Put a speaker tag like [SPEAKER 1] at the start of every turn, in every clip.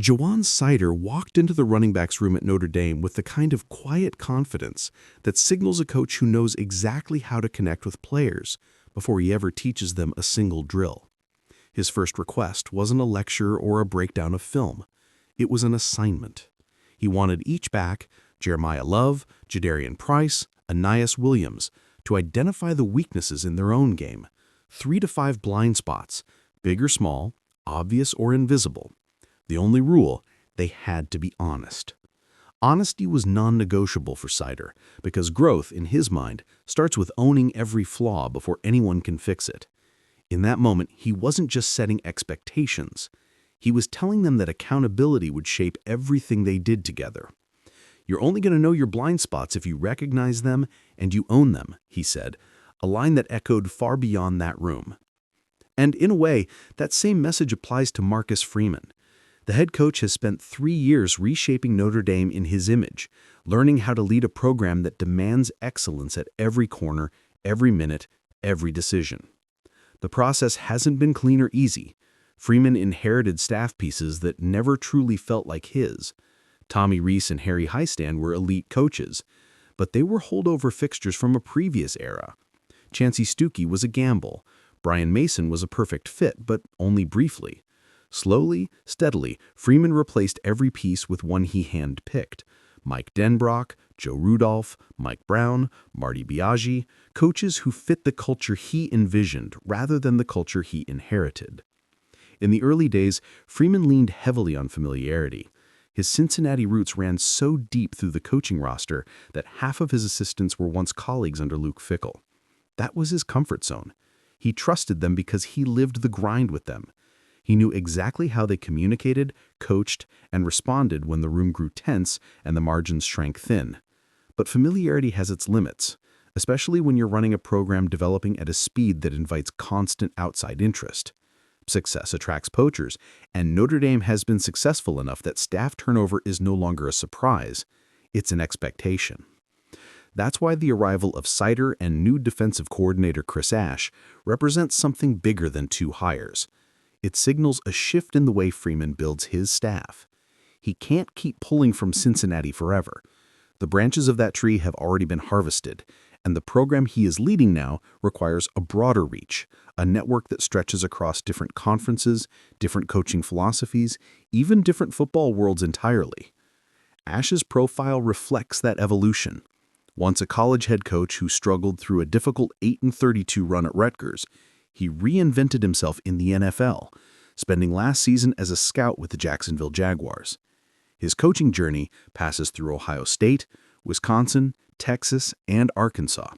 [SPEAKER 1] Jawan Seider walked into the running backs room at Notre Dame with the kind of quiet confidence that signals a coach who knows exactly how to connect with players before he ever teaches them a single drill. His first request wasn't a lecture or a breakdown of film. It was an assignment. He wanted each back, Jeremiah Love, Jadarian Price, Anais Williams, to identify the weaknesses in their own game, 3 to 5 blind spots, big or small, obvious or invisible. The only rule, they had to be honest. Honesty was non-negotiable for Seider because growth, in his mind, starts with owning every flaw before anyone can fix it. In that moment, he wasn't just setting expectations. He was telling them that accountability would shape everything they did together. "You're only going to know your blind spots if you recognize them and you own them," he said, a line that echoed far beyond that room. And in a way, that same message applies to Marcus Freeman. The head coach has spent 3 years reshaping Notre Dame in his image, learning how to lead a program that demands excellence at every corner, every minute, every decision. The process hasn't been clean or easy. Freeman inherited staff pieces that never truly felt like his. Tommy Rees and Harry Highstand were elite coaches, but they were holdover fixtures from a previous era. Chancey Stuckey was a gamble. Brian Mason was a perfect fit, but only briefly. Slowly, steadily, Freeman replaced every piece with one he hand-picked. Mike Denbrock, Joe Rudolph, Mike Brown, Marty Biaggi, coaches who fit the culture he envisioned rather than the culture he inherited. In the early days, Freeman leaned heavily on familiarity. His Cincinnati roots ran so deep through the coaching roster that half of his assistants were once colleagues under Luke Fickell. That was his comfort zone. He trusted them because he lived the grind with them. He knew exactly how they communicated, coached, and responded when the room grew tense and the margins shrank thin. But familiarity has its limits, especially when you're running a program developing at a speed that invites constant outside interest. Success attracts poachers, and Notre Dame has been successful enough that staff turnover is no longer a surprise. It's an expectation. That's why the arrival of Seider and new defensive coordinator Chris Ash represents something bigger than 2 hires. It signals a shift in the way Freeman builds his staff. He can't keep pulling from Cincinnati forever. The branches of that tree have already been harvested, and the program he is leading now requires a broader reach, a network that stretches across different conferences, different coaching philosophies, even different football worlds entirely. Ash's profile reflects that evolution. Once a college head coach who struggled through a difficult 8-32 run at Rutgers, he reinvented himself in the NFL, spending last season as a scout with the Jacksonville Jaguars. His coaching journey passes through Ohio State, Wisconsin, Texas, and Arkansas.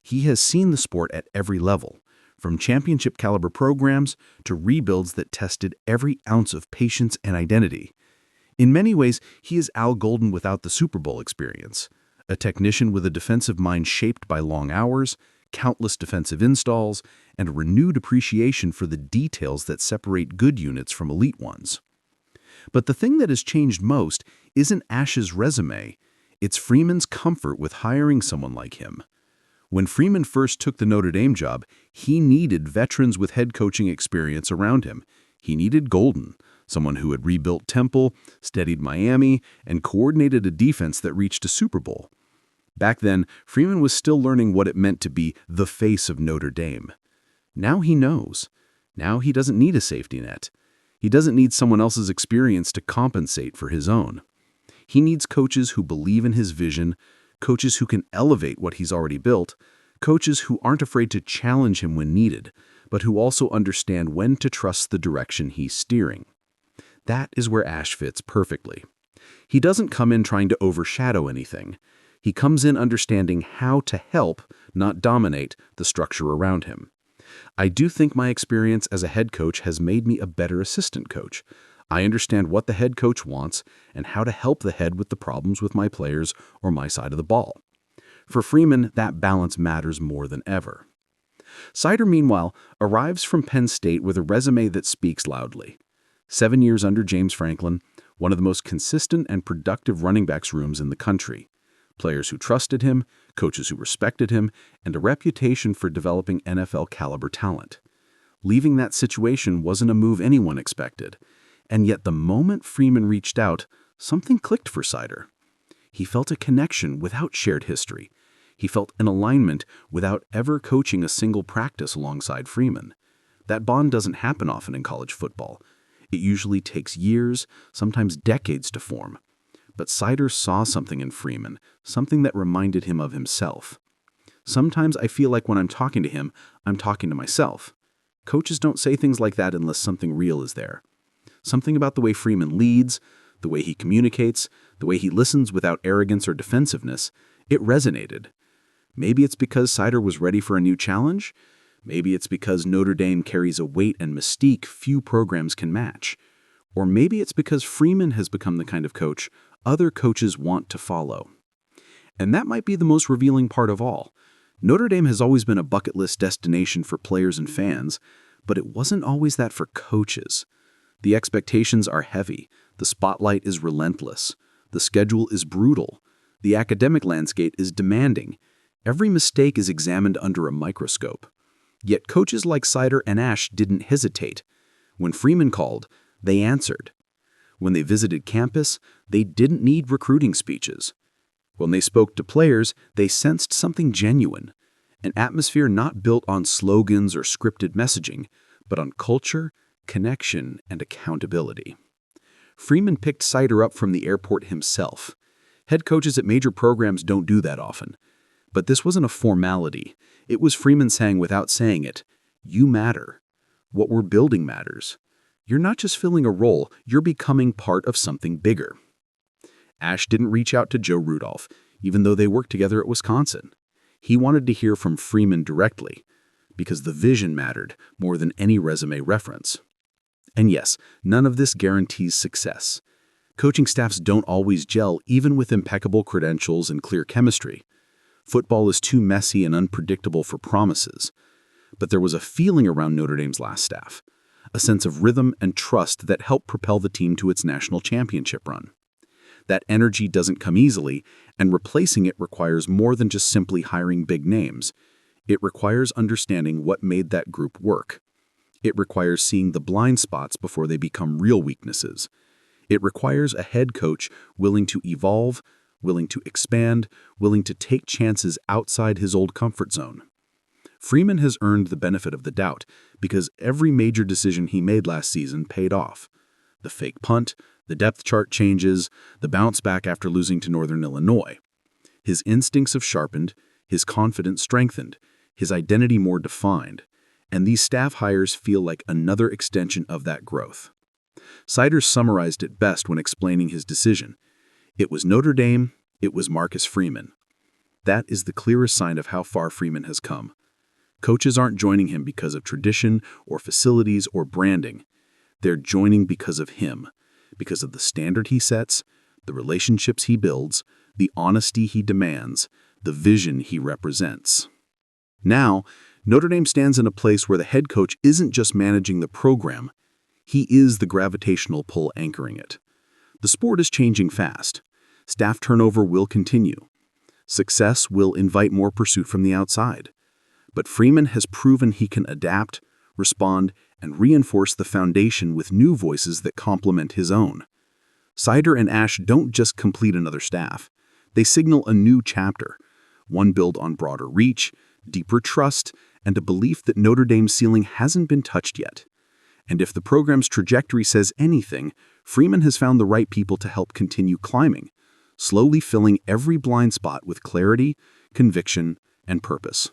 [SPEAKER 1] He has seen the sport at every level, from championship-caliber programs to rebuilds that tested every ounce of patience and identity. In many ways, he is Al Golden without the Super Bowl experience, a technician with a defensive mind shaped by long hours, countless defensive installs, and a renewed appreciation for the details that separate good units from elite ones. But the thing that has changed most isn't Ash's resume, it's Freeman's comfort with hiring someone like him. When Freeman first took the Notre Dame job, he needed veterans with head coaching experience around him. He needed Golden, someone who had rebuilt Temple, steadied Miami, and coordinated a defense that reached a Super Bowl. Back then, Freeman was still learning what it meant to be the face of Notre Dame. Now he knows. Now he doesn't need a safety net. He doesn't need someone else's experience to compensate for his own. He needs coaches who believe in his vision, coaches who can elevate what he's already built, coaches who aren't afraid to challenge him when needed, but who also understand when to trust the direction he's steering. That is where Ash fits perfectly. He doesn't come in trying to overshadow anything. He comes in understanding how to help, not dominate, the structure around him. I do think my experience as a head coach has made me a better assistant coach. I understand what the head coach wants and how to help the head with the problems with my players or my side of the ball. For Freeman, that balance matters more than ever. Seider, meanwhile, arrives from Penn State with a resume that speaks loudly. 7 years under James Franklin, one of the most consistent and productive running backs rooms in the country. Players who trusted him, coaches who respected him, and a reputation for developing NFL-caliber talent. Leaving that situation wasn't a move anyone expected, And yet the moment Freeman reached out, something clicked for Seider. He felt a connection without shared history. He felt an alignment without ever coaching a single practice alongside Freeman. That bond doesn't happen often in college football. It usually takes years, sometimes decades to form. But Seider saw something in Freeman, something that reminded him of himself. Sometimes I feel like when I'm talking to him, I'm talking to myself. Coaches don't say things like that unless something real is there. Something about the way Freeman leads, the way he communicates, the way he listens without arrogance or defensiveness, it resonated. Maybe it's because Seider was ready for a new challenge. Maybe it's because Notre Dame carries a weight and mystique few programs can match. Or maybe it's because Freeman has become the kind of coach other coaches want to follow. And that might be the most revealing part of all. Notre Dame has always been a bucket list destination for players and fans, but it wasn't always that for coaches. The expectations are heavy, the spotlight is relentless, the schedule is brutal, the academic landscape is demanding. Every mistake is examined under a microscope. Yet coaches like Seider and Ash didn't hesitate. When Freeman called, they answered. When they visited campus, they didn't need recruiting speeches. When they spoke to players, they sensed something genuine, an atmosphere not built on slogans or scripted messaging, but on culture, connection, and accountability. Freeman picked Seider up from the airport himself. Head coaches at major programs don't do that often. But this wasn't a formality. It was Freeman saying without saying it, "You matter. What we're building matters. You're not just filling a role, you're becoming part of something bigger." Ash didn't reach out to Joe Rudolph, even though they worked together at Wisconsin. He wanted to hear from Freeman directly, because the vision mattered more than any resume reference. And yes, none of this guarantees success. Coaching staffs don't always gel, even with impeccable credentials and clear chemistry. Football is too messy and unpredictable for promises. But there was a feeling around Notre Dame's last staff, a sense of rhythm and trust that helped propel the team to its national championship run. That energy doesn't come easily, and replacing it requires more than just simply hiring big names. It requires understanding what made that group work. It requires seeing the blind spots before they become real weaknesses. It requires a head coach willing to evolve, willing to expand, willing to take chances outside his old comfort zone. Freeman has earned the benefit of the doubt because every major decision he made last season paid off. The fake punt, the depth chart changes, the bounce back after losing to Northern Illinois. His instincts have sharpened, his confidence strengthened, his identity more defined, and these staff hires feel like another extension of that growth. Seider summarized it best when explaining his decision. It was Notre Dame, it was Marcus Freeman. That is the clearest sign of how far Freeman has come. Coaches aren't joining him because of tradition or facilities or branding. They're joining because of him, because of the standard he sets, the relationships he builds, the honesty he demands, the vision he represents. Now, Notre Dame stands in a place where the head coach isn't just managing the program, he is the gravitational pull anchoring it. The sport is changing fast. Staff turnover will continue. Success will invite more pursuit from the outside. But Freeman has proven he can adapt, respond, and reinforce the foundation with new voices that complement his own. Seider and Ash don't just complete another staff. They signal a new chapter, one built on broader reach, deeper trust, and a belief that Notre Dame's ceiling hasn't been touched yet. And if the program's trajectory says anything, Freeman has found the right people to help continue climbing, slowly filling every blind spot with clarity, conviction, and purpose.